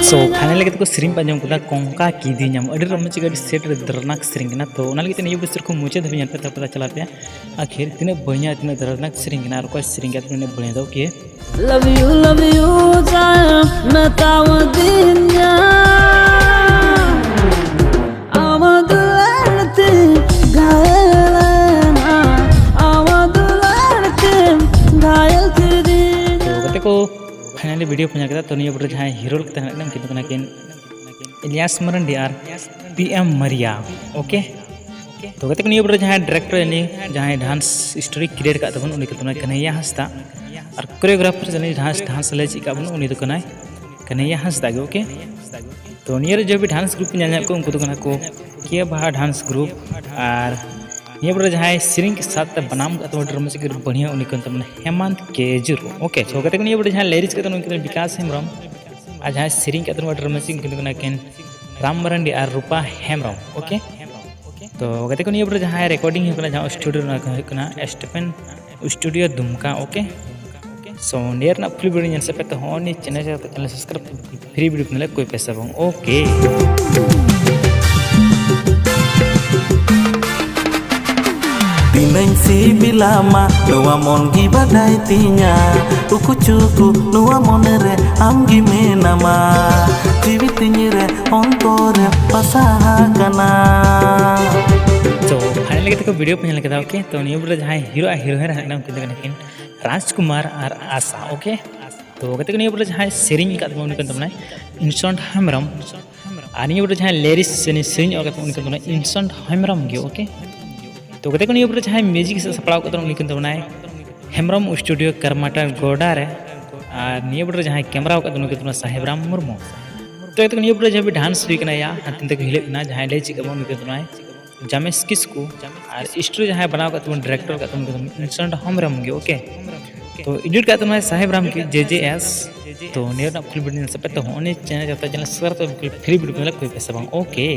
So finally kita sering panjang kita kongka kidi nyam ada ramai juga di set deranak sering kena to nali kita nih besar ku muncul tapi nyampe tak pernah celatnya akhir tina banyak tina deranak sering kena aku sering kita nih boleh tahu ke love you sayang natawadinya amadulati gaelana amadulati gael kidi to ketika finally video punya kita तो नहीं बड़ा जहाँ hero लगता है ना किंतु कना किन इलियास मरंडी आर PM मरिया ओके तो कहते हैं बड़ा जहाँ डायरेक्टर यानी जहाँ डांस स्टोरी क्रिएट करता बन उन्हीं किंतु ना कन्हैया हंसता और कोरियोग्राफर जने डांस ले चिका बन उन्हीं तो कन्हैया हंसता गए ओके तो नियर जो भी डांस ग्रुप ᱧᱮᱞ ᱧᱟᱢ को उनको तो कना को किया बाहर डांस ग्रुप और ये बड़ा जहाँ सिरिंग के साथ बनाम का तो ड्रामा से बढ़िया उन्हीं को तमने हेमंत केजूर ओके तो कहते हैं ये बड़ा जहाँ लिरिक्स का तो उनके विकास हेम्ब्रम आज जहाँ सिरिंग का तो ड्रामा से उनके तो केन राम मरंडी और रूपा हेम्ब्रम ओके तो कहते हैं ये बड़ा जहाँ रिकॉर्डिंग है जहाँ स्टूडियो ना Stephen studio Dumka okay so near ना फुल वीडियो से पे तो होनी चैनल सब्सक्राइब फ्री वीडियो मिले कोई पैसा बंग okay Tineng si bilama nuwa mon gi badai tinya uku cuku nuwa monere amgi menama jiwit nyire ontore pasaha kana तो finally kita video पे लगा ओके तो ये बोला जहाँ हीरो है नाम कितना लेकिन राजकुमार और आशा ओके तो कहते हैं ये बोला जहाँ सेरिंग का तो उनका तो इंस्टेंट हेम्ब्रम और ये बोला जहाँ लिरिक्स से सेरिंग और उनका तो इंस्टेंट हेम्ब्रम गयो ओके तो कहते हैं ये बोला जहाँ म्यूजिक से सपड़ाव करते हैं उनका तो हेम्ब्रम स्टूडियो करमाटा गोडा रे और ये बोला जहाँ कैमरा होकर उनका तो साहेबराम मुर्मू तो कहते हैं ये बोला जहाँ भी डांस हुई करना या हाथ तक हिले ना जहाँ ले चिका उनका तो जामेश किसको और स्टोरी जहाँ बनाओ का तुम डायरेक्टर का तुम इंस्टेंट हेम्ब्रम गयो ओके तो एडिट का तुम साहेबराम की JJS तो नियर ना फुल वीडियो सब पे तो होने चैनल जाता है चैनल सब्सक्राइब तो फ्री वीडियो मिला कोई पैसा ओके।